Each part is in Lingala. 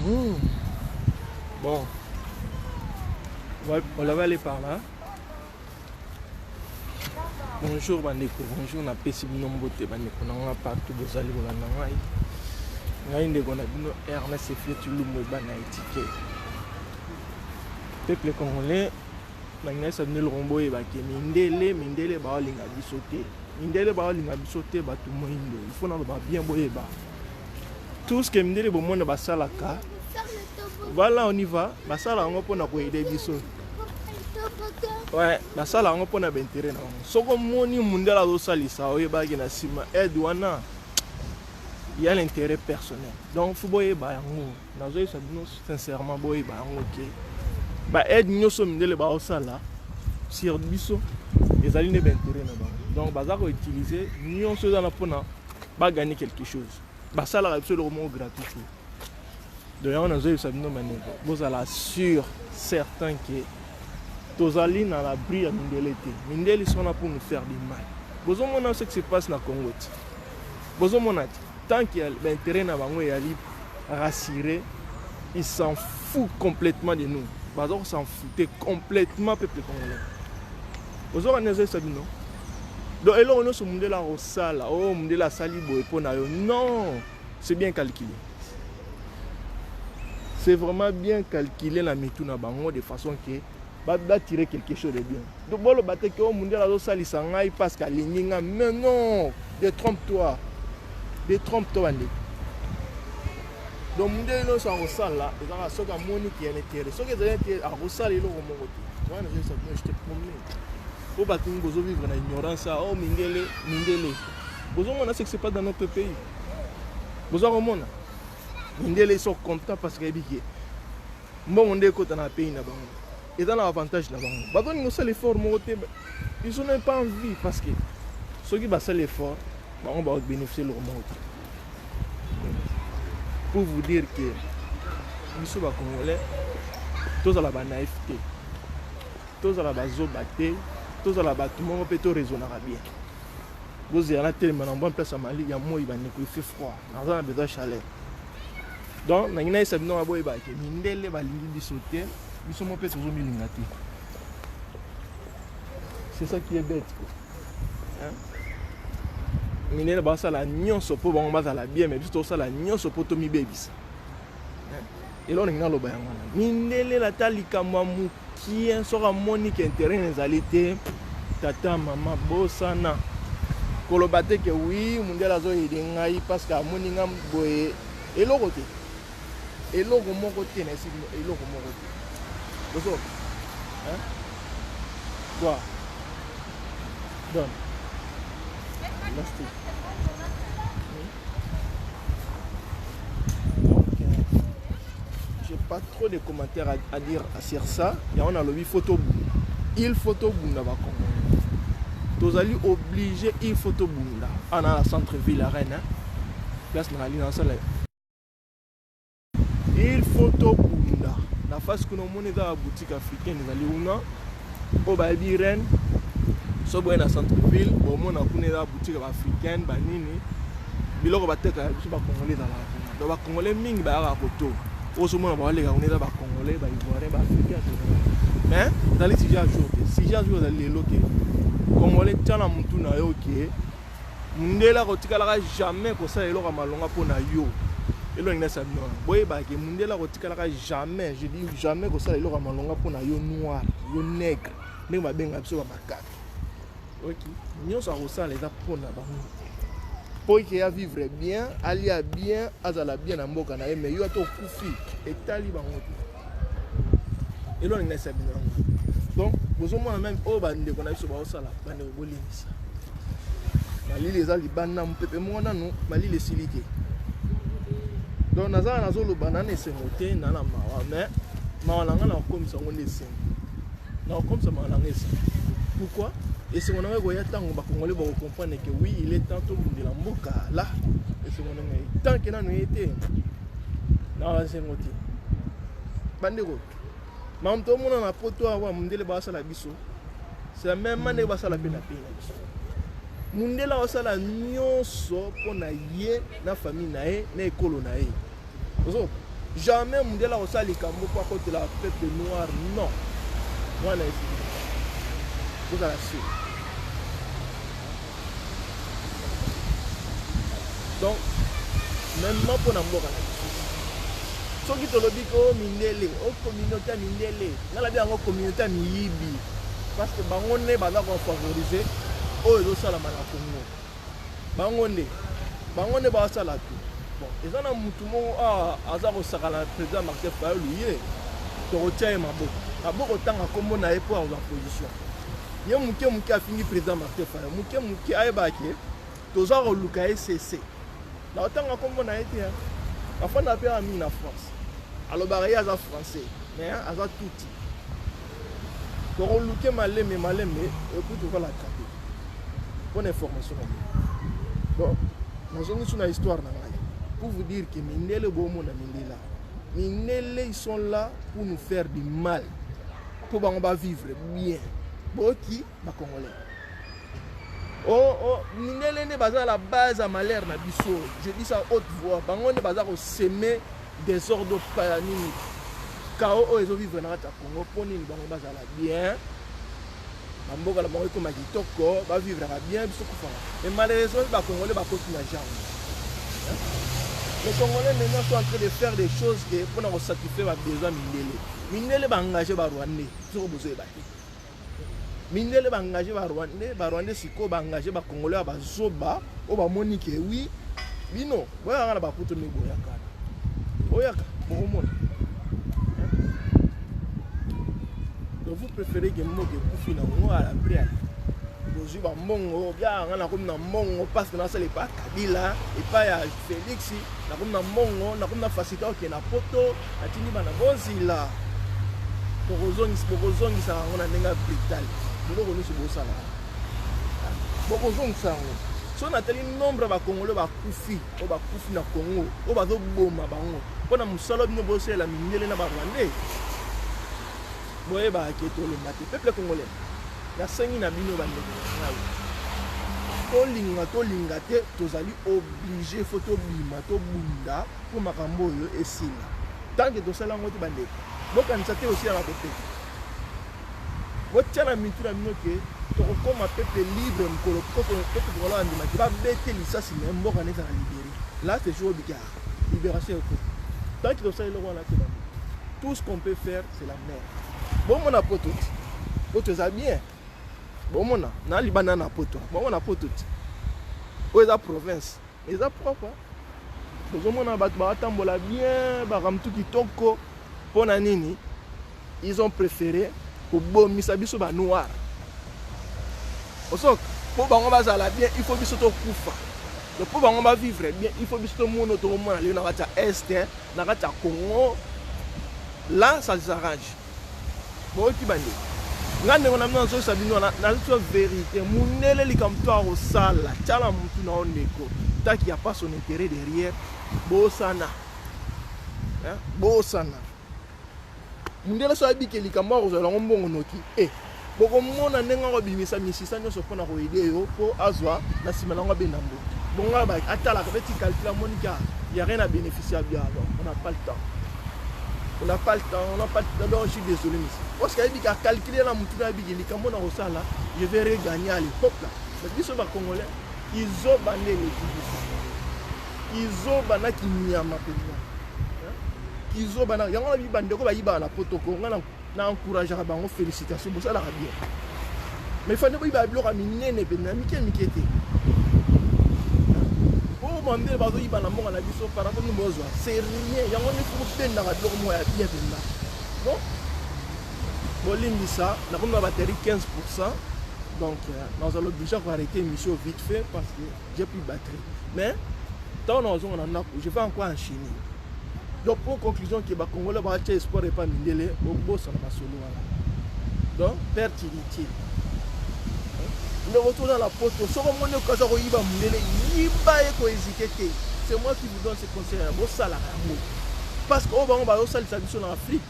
Bon, on va aller par là. Bonjour bandeko, bonjour na pesi binombote bandeko na partout bozali bolanda ngai. Ngai ndeko na bino Ernest Fietulumwe bana étiqué. Peuple congolais, na sabine le rombo e baki mindele ba linga bisote. Mindele ba linga bisote ba tout moindo. Il faut na ba bien boyeba. Tout ce que mindele bo mona ba salaka. Voilà, on y va. Ba sala ngo pona ko aider biso. Ouais, la salle on peut n'avoir intérêt non. Soko moni mundela do salisa oyeba na sima aide wana. Il y a l'intérêt personnel. Donc faut boyeba yango. Nazo ça bino sincèrement boyeba yango OK. Ba aide nyoso mundele ba osala sur biso les alliés d'intérêt na ba. Donc baza ko utiliser nyoso dans la pona ba gagner quelque chose. Ba sala absolument gratuit. Donc on nazo ça bino mané. Vous allez sûr certain que Tozali dans l'abri à Mindele. Mindele sont là pour nous faire du mal. Besoin de ce qui se passe dans le Congo. Besoin de tant qu'il y a l'intérêt dans le rassurer, ils s'en foutent complètement de nous. Besoin s'en foutait complètement peuple congolais. Besoin de ça non. Donc là on est sur Mindele au sale, oh Mindele sali boy pour non, c'est bien calculé. C'est vraiment bien calculé la mituna bango de façon que va tirer quelque chose de bien. Donc bon le bateau que au monde là ça lisangai parce qu'à l'ininga mais non, détrompe-toi. Détrompe-toi ndé. Donc monde là ça resal là, et ça soka moni qui est intérêt. Soka des intérêt à resal il au mongo. Moi je sais pas je te promets. Faut pas que nous besoin vivre dans l'ignorance oh mindele. Besoin on a ce qui se passe dans notre pays. Besoin au monde. Mindele ils sont contents parce que biké. Bon on est côté dans le pays na bango. Et dans l'avantage là-bas, ils ont l'effort, ils n'ont pas envie parce que ceux qui font l'effort, on va bénéficier de leur monde. Pour vous dire que nous sommes Congolais, tous à la naïveté, tous à la base de tous à la base, tout le monde peut tout raisonner bien. Vous avez tellement en place à Mali, il y a moins, il fait froid, on a besoin de chaleur. Donc, nous avons essayé de faire des choses, nous avons sauter. Ils sont mon père toujours milingati. C'est ça qui est bête. Minele ba ça la nyonso po ba ngba la bien mais juste ça la nyonso po to mi babies. Et là on est dans le bain. Minele la talika mamu qui est sur monique intérêt nezalité tata maman bosana. Kolobate que oui, mundela zo idingai parce que amoni ngam boye et lo côté. Et lo mo côté na si et lo mo côté. Bonjour. Hein? Quoi? Donne. Merci. Donc, j'ai pas trop de commentaires à dire sur ça. Et on a le photo. Il photo bunda va Congo. Tous allez obligé il photo bunda. On a la centre-ville à Rennes. Place dans la ligne en soleil. Il photo bunda. La face que nous avons dans la boutique africaine, nous allons au Babiren, sur la centre-ville, au monde dans la boutique africaine, banini, biloko bateka biso ba congolais dans la. Donc ba congolais mingi ba ra photo. Au ce moment ba les on est dans ba congolais, ba ivoirien, ba africain. Mais dans les 6 jours dans les loquets. Congolais tana mutu na yo ki. Mundela kotika la jamais ko ça eloko malonga pona yo. Et là, il y a ça. Jamais, je dis jamais que ça, il y a malonga pour yo noir, yo nègre, mais ma benga absolu macaque. Ok, nous sommes ça les pour na pour qu'il y vivre bien, aller bien, azala bien en mboka na mais yo to kufi et taliban. Et là, il y a ça. Donc, vous avez même au bande qu'on a sur ça là, bande bolinisa. Mali les alibana mpepé mona no, mali les silité. Donc, nous avons le banane et c'est monté dans la mawa. Mais, nous avons comme ça, on est sain. Nous comme ça, on est sain. Pourquoi? Et c'est mon ami qui est temps qu'on comprendre que oui, il est temps de la moka là. Et c'est mon ami. Tant que nous avons été, nous avons été monté. Bandego. Mais tout le monde a poto à voir Mundele Basala Bisso. C'est la même manière que Basala Pena Pena. Mundela Basala nyonso pour na yé, na famille na yé, na école na yé. Jamais Mundela au sali kambo pour côté la peuple noir, non. Moi, vous allez la suite. Donc, maintenant pour Namboka, ceux qui te le disent, oh, Mindele, oh, communauté Mindele, dans la bien, oh, communauté Miyibi, parce que Bangonne, Bazar va favoriser, oh, ils ont ça la Congo. Bangonne, Bazar ça la tout. Bon, et ça, tout le monde a Azar au Sakala, président Martin Fayol, lui, tu retiens ma boue. À beaucoup de temps, à comment on a pour l'opposition. Il y a un qui a fini président Martin Fayol, un qui a ébaqué, tous ont relouqué CC. Là, autant comme on a été, la fin n'a pas mis en France. Alors, il y a des Français, mais il y a tout. Donc, on loue malé, mais écoute, on va la taper. Bonne information. Donc, nous avons une histoire pour vous dire que Mindele Bomo na Mindela. Mindele, ils sont là pour nous faire du mal. Pour qu'on va vivre bien. Boki, les Congolais. Oh, Mindele n'est pas à la base à malheur na biso. Je dis ça à haute voix. Bango n'est pas à semer des ordres paraniques. Car ils vivent dans le Congo. Pour nous, bango base à la bien. Bamboka la bango comme Kitoko, va vivre bien. Mais malheureusement, les Congolais va continuer à jamais. Les Congolais maintenant sont en train de faire des choses pour nous satisfaire les besoins de Mindele. Mindele va engager les Rwandais. Mindele va engager les Rwandais. Les Rwandais va engager les Congolais. Les Zoba, les Monique, oui. Bino, vous voyez, on va pour tout le monde. Donc vous préférez que moi que vous finissez à la prière. Vous avez un mongo, bien, on a comme un mongo parce que c'est pas Kabila et pas Félix, on a comme un mongo, on a comme un facilitateur qui est na poto, a tini bana bozila. Bokozongi ça on a nenga brital. Nous on est sur ça là. Bokozongi ça. Si on a tel nombre de Congolais ba kufi, o ba kufi na Congo, o ba zo boma bango. Pona musalo bino bosé la Mindele na ba Rwandais. Boye ba keto le mate peuple congolais. La sangi na bino bande. To linga te tozali obligé photo bima to bunda pour makambo yo esila. Tant que tosala ngoti bande. Bokanisa te aussi à la côté. Wotcha na mitu na bino ke to koma peuple libre mkolo peuple congolais andima ki ba bete lisasi na mboka neza na libérer. Là c'est jour bigard. Libération ko. Tant que tosala le wana te. Tout ce qu'on peut faire c'est la merde. Bon mon apoto. Poto ça bien. Bon mon na libana na poto. Bon mon apoto. O eza province. Eza propre. Donc mon na bato ba tambola bien, ba ramtu kitoko pona nini. Ils ont préféré pour bomisa biso ba noir. Osok, pour bango bazala bien, il faut biso to kufa. Donc pour bango ba vivre bien, il faut biso to mono to mona le na kata est, na kata Congo. Là ça s'arrange. Bon qui bande. Ngande on a mis en sabino na vérité. Munele likamtoa au sala. Tala mtu na ondeko. Tant qu'il y a pas son intérêt derrière. Bosana. Hein? Bosana. Munele so abike likamwa ko zala ngombongo noki. Boko mona nenga ko bimisa misisa nyoso pona ko ide yo po azwa na simana ngo benambo. Bonga ba atala ka beti calcula monika. Il y a rien à bénéficier bien alors. On n'a pas le temps. On n'a pas le temps, on n'a pas le temps. Donc je suis désolé, monsieur. Parce qu'il y a calculé la mouture à Bigeli, comme on a reçu là, je vais regagner à l'époque là. Mais ils sont pas congolais, ils ont banné les pays. Ils ont banné qui n'y a pas de ils ont banné. Il y a un ami bandé qui va à la protocole, on a encouragé à bango félicitations pour ça la bien. Mais il faut que il bloquer à miner les bénéfices, qui était. Mandé bazo ibana monga na biso par rapport nous besoin c'est rien yango ne faut pas na radio mo ya bien là bon bolingi ça na comme batterie 15%, donc nous allons obligé d'arrêter l'émission vite fait parce que j'ai plus de batterie, mais tant on a je vais encore enchaîner. Donc pour conclusion que ba Congolais ba tia espoir et pas Mindele au boss na solo donc fertilité. Le retour dans la poste, c'est moi qui vous donne ce conseil. Parce qu'on va en Afrique.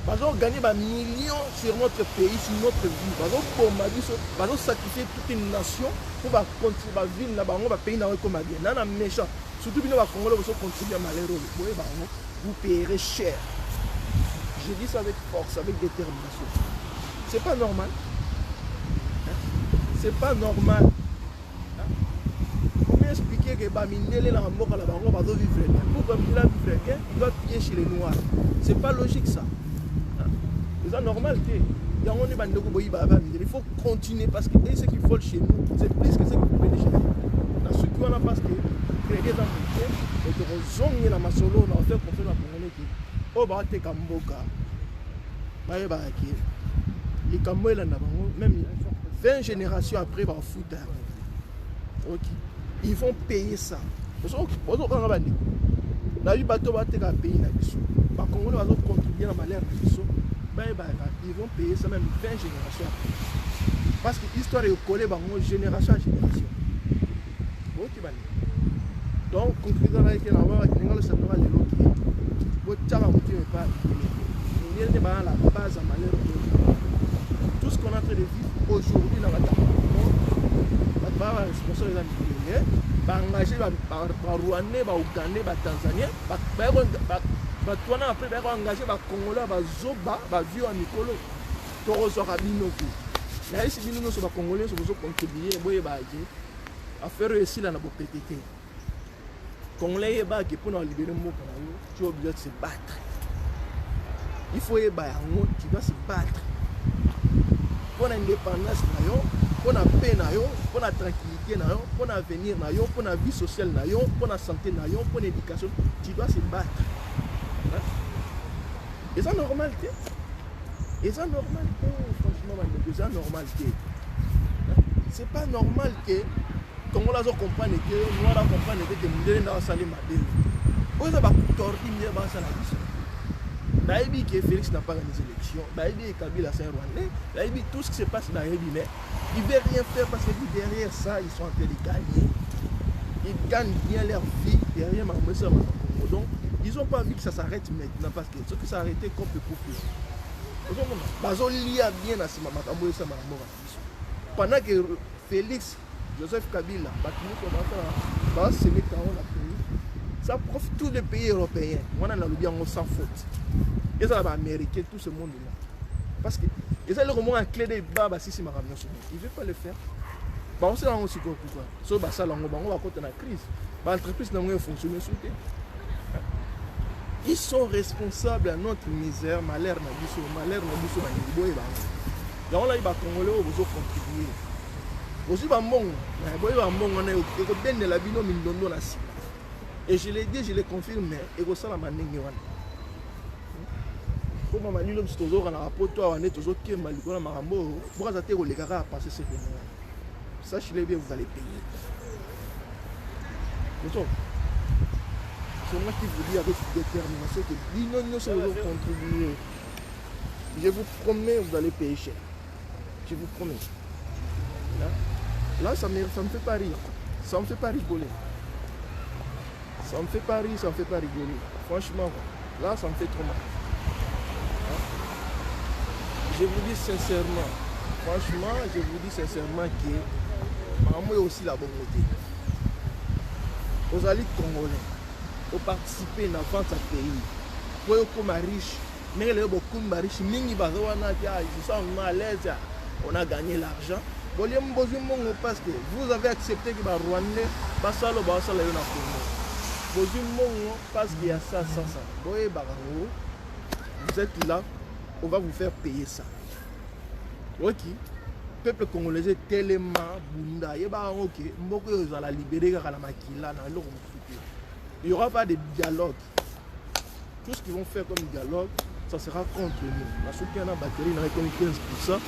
Nous allons gagner des millions sur notre pays, sur notre vie. Nous allons sacrifier toute une nation pour continuer à vivre dans le pays. Nous allons méchant. Surtout bino ba Congolais vous contribuer à malheur, vous payerez cher. Je dis ça avec force, avec détermination. C'est pas normal. C'est pas normal. Comment expliquer que Bamindele la mort à la banque va vivre bien? Pourquoi Bamindele vivre bien? Il doit piller chez les Noirs. C'est pas logique ça. C'est normal que il faut continuer parce que ce qu'il faut chez nous, c'est plus que ce que vous pouvez chez nous. Dans ce qui on a parce que créer dans le temps, et que vous avez la masolo, on a fait comme ça la Congolais qui au bas de Kamboka. Les Cambodgiens, même 20 générations après, va foutre. Ok. Ils vont payer ça. Ils vont payer ça même 20 générations après. Parce que l'histoire est collée génération à génération. Donc, conclusion avec la base à malheur. Tout ce qu'on est en train de vivre aujourd'hui dans la responsable des engagé par Rwandais, par Ougandais, par Tanzaniens, après engagé par Congolais, par Zoba, par Vieux à Nicolo, Toro Sorabinoki. Là, ici, nous sommes Congolais, nous sommes contribués à faire réussir la PTT. Congolais, pour nous libérer le mot, tu es obligé de se battre. Il faut tu dois se battre. Pour l'indépendance, pour la paix, pour la tranquillité, pour l'avenir, pour la vie sociale, pour la santé, pour l'éducation, tu dois se battre. Et ça normal, et ça normal, franchement, c'est normal. C'est pas normal que quand on comprenne que nous comprendre que nous devons salir ma vie. Vous avez tordu, vous avez Baïbi que Félix n'a pas gagné les élections, Baïbi et Kabila c'est un Rwandais, Baïbi tout ce qui se passe dans les mais ils ne veulent rien faire parce que derrière ça, ils sont en train de gagner. Ils gagnent bien leur vie derrière ma maison. Donc, ils n'ont pas envie que ça s'arrête maintenant parce que ce qui s'est arrêté comme le couple. Pendant que Félix, Joseph Kabila, ça profite tous les pays européens. On a le bien sans faute. Et ça va américain, tout ce monde-là. Parce que, et ça, le roman a clé des babas si c'est ma ramener. Il ne veut pas le faire. On sait aussi pourquoi. So, ça, on va côté la crise. L'entreprise n'a pas fonctionné sous terre. Ils sont responsables à notre misère, malheur, malheur, donc là, il va Congolais, ils vont contribuer. Aussi, et je l'ai dit, je l'ai confirmé, et vous savez, comme on m'a dit, c'est toujours un rapport, toi, on est toujours qui est mal, on a marambo, pour ça, tu les gars à passer ce phénomène. Sachez-le bien, vous allez payer. C'est moi qui vous dis avec détermination que l'union se va contribuer. Je vous promets, vous allez payer cher. Je vous promets. Là ça me fait pas rire. Ça me fait pas rigoler. Ça me fait pas rire, ça me fait pas rigoler. Franchement, là, ça me fait trop mal. Je vous dis sincèrement, franchement, je vous dis sincèrement que maman est aussi la bonne côté. Vous allez Congolais, vous participez dans le pays. Vous êtes comme riche, mais les beaucoup de riches, ils sont à l'aise, on a gagné l'argent. Parce que vous avez accepté que les Rwandais passent le Congo. Parce qu'il y a ça. Vous êtes là, on va vous faire payer ça. Ok. Le peuple congolais est tellement bunda. Il n'y aura pas de dialogue. Tout ce qu'ils vont faire comme dialogue, ça sera contre nous. La soutien à la batterie n'a que 15%.